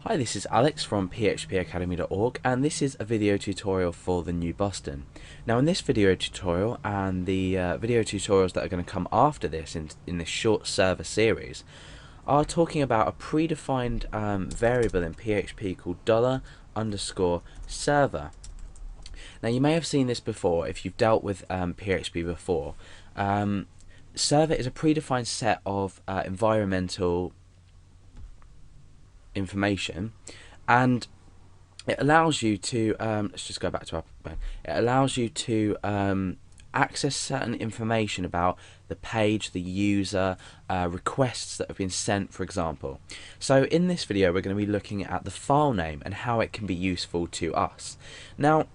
Hi, this is Alex from phpacademy.org, and this is a video tutorial for the new Boston. Now in this video tutorial and the video tutorials that are going to come after this in this short server series are talking about a predefined variable in PHP called $_server. Now you may have seen this before if you've dealt with PHP before. Server is a predefined set of environmental information, and it allows you to let's just go back to our it allows you to access certain information about the page, the user, requests that have been sent, for example. So in this video we're going to be looking at the file name and how it can be useful to us. Now,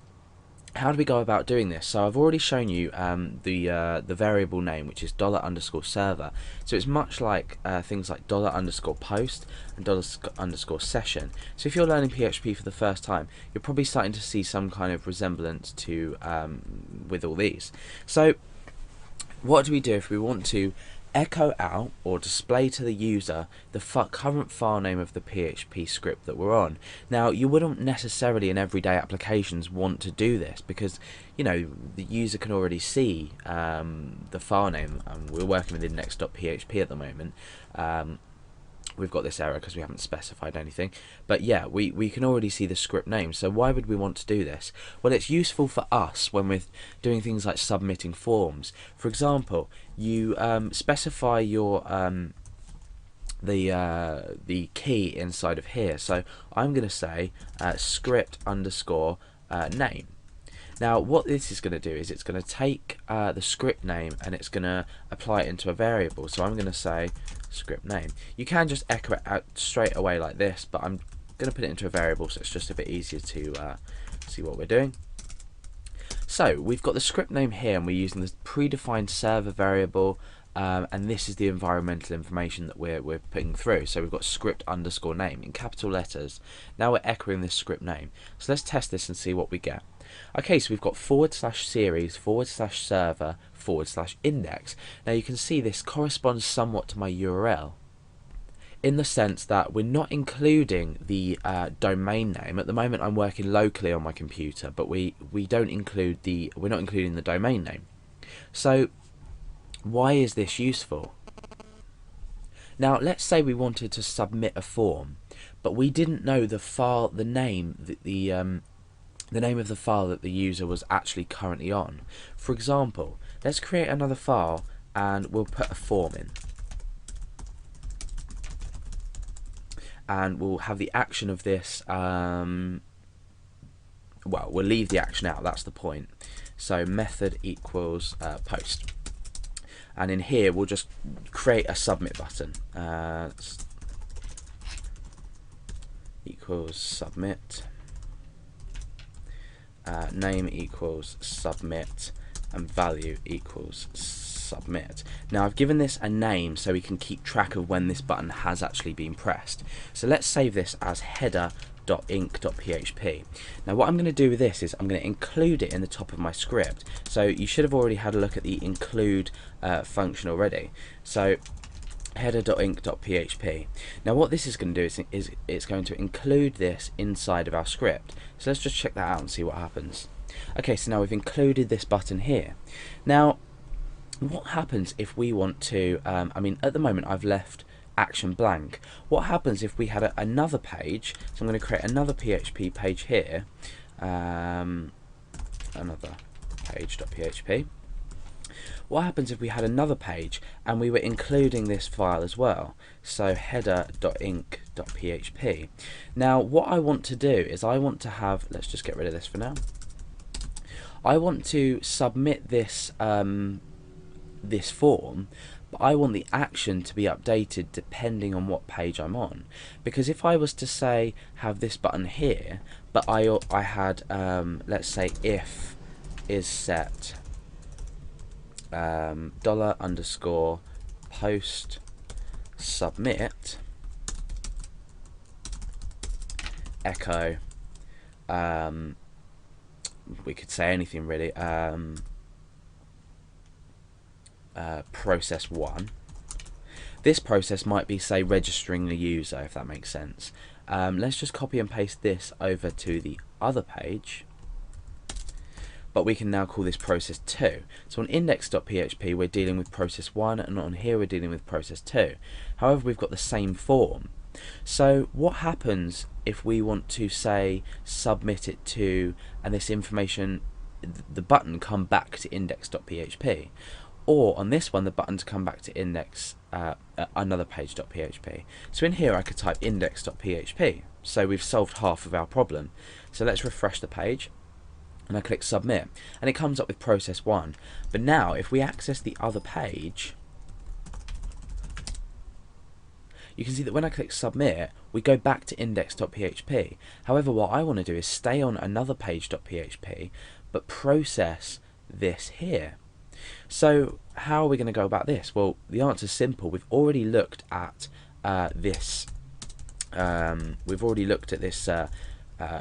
how do we go about doing this? So I've already shown you the variable name, which is $_server. So it's much like things like $_post and $_session. So if you're learning PHP for the first time, you're probably starting to see some kind of resemblance to with all these. So what do we do if we want to echo out or display to the user the current file name of the PHP script that we're on? Now, you wouldn't necessarily in everyday applications want to do this because, you know, the user can already see the file name. We're working with index.php at the moment. We've got this error because we haven't specified anything, but yeah, we can already see the script name. So why would we want to do this? Well, it's useful for us when we're doing things like submitting forms. For example, you specify your the key inside of here. So I'm going to say script_name. Now what this is going to do is it's going to take the script name and it's going to apply it into a variable. So I'm going to say script name. You can just echo it out straight away like this, but I'm going to put it into a variable so it's just a bit easier to see what we're doing. So we've got the script name here and we're using the predefined server variable, and this is the environmental information that we're putting through. So we've got script_name in capital letters. Now we're echoing this script name. So let's test this and see what we get. Okay, so we've got /series/server/index. Now you can see this corresponds somewhat to my URL in the sense that we're not including the domain name. At the moment I'm working locally on my computer, but we're not including the domain name. So why is this useful? Now let's say we wanted to submit a form, but we didn't know the name of the file that the user was actually currently on. For example, let's create another file and we'll put a form in. And we'll have the action of this, well, we'll leave the action out, that's the point. So method equals post. And in here we'll just create a submit button. Equals submit. Name equals submit, and value equals submit. Now I've given this a name so we can keep track of when this button has actually been pressed. So let's save this as header.inc.php. Now what I'm going to do with this is I'm going to include it in the top of my script. So you should have already had a look at the include function already. So header.inc.php. Now what this is going to do is it's going to include this inside of our script. So let's just check that out and see what happens. Okay, so now we've included this button here. Now what happens if we want to, I mean at the moment I've left action blank. What happens if we had another page? So I'm going to create another PHP page here, another page.php. What happens if we had another page and we were including this file as well? So header.inc.php. Now what I want to do is I want to have, let's just get rid of this for now. I want to submit this this form, but I want the action to be updated depending on what page I'm on. Because if I was to say have this button here, but I had let's say if is set $_post submit echo, we could say anything really, process 1. This process might be, say, registering the user, if that makes sense. Let's just copy and paste this over to the other page, but we can now call this process 2. So on index.php we're dealing with process 1, and on here we're dealing with process 2. However, we've got the same form. So what happens if we want to say submit it to, and this information, the button come back to index.php, or on this one the button to come back to index another page.php. So in here I could type index.php. So we've solved half of our problem. So let's refresh the page, and I click submit, and it comes up with process 1. But now if we access the other page, you can see that when I click submit, we go back to index.php. However, what I want to do is stay on another page.php, but process this here. So how are we going to go about this? Well, the answer is simple. We've already looked at this. We've already looked at this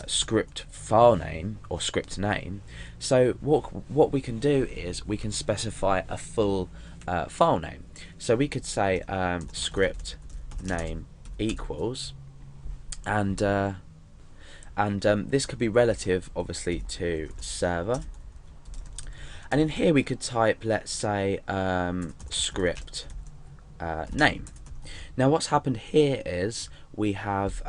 script file name or script name. So what we can do is we can specify a full file name. So we could say script name equals, and this could be relative obviously to server, and in here we could type, let's say, script name. Now what's happened here is we have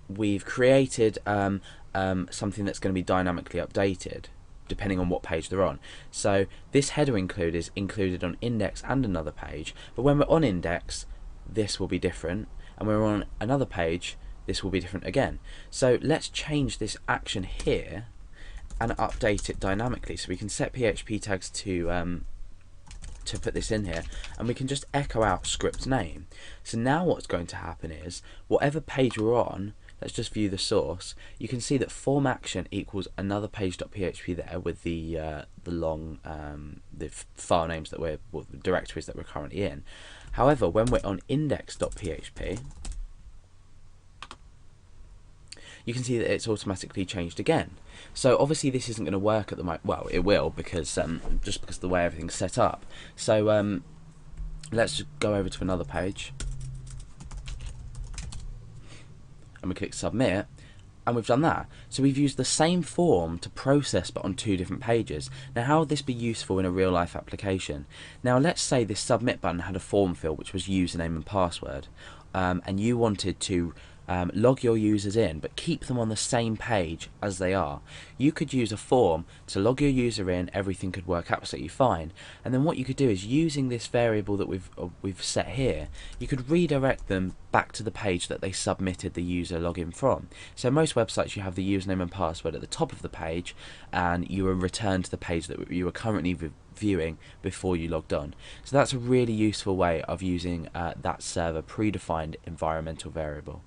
we've created something that's going to be dynamically updated depending on what page they're on. So this header include is included on index and another page, but when we're on index this will be different, and when we're on another page this will be different again. So let's change this action here and update it dynamically. So we can set PHP tags to put this in here, and we can just echo out script name. So now what's going to happen is whatever page we're on, let's just view the source, you can see that form action equals another page.php there with the long the file names that the directories that we're currently in. However, when we're on index.php, you can see that it's automatically changed again. So obviously this isn't going to work at the moment. Well, it will, because just because of the way everything's set up. So let's just go over to another page, and we click submit, and we've done that. So we've used the same form to process but on 2 different pages. Now how would this be useful in a real life application? Now let's say this submit button had a form field which was username and password, and you wanted to log your users in but keep them on the same page as they are. You could use a form to log your user in, everything could work absolutely fine, and then what you could do is, using this variable that we've set here, you could redirect them back to the page that they submitted the user login from. So most websites you have the username and password at the top of the page, and you will return to the page that you were currently viewing before you logged on. So that's a really useful way of using that server predefined environmental variable.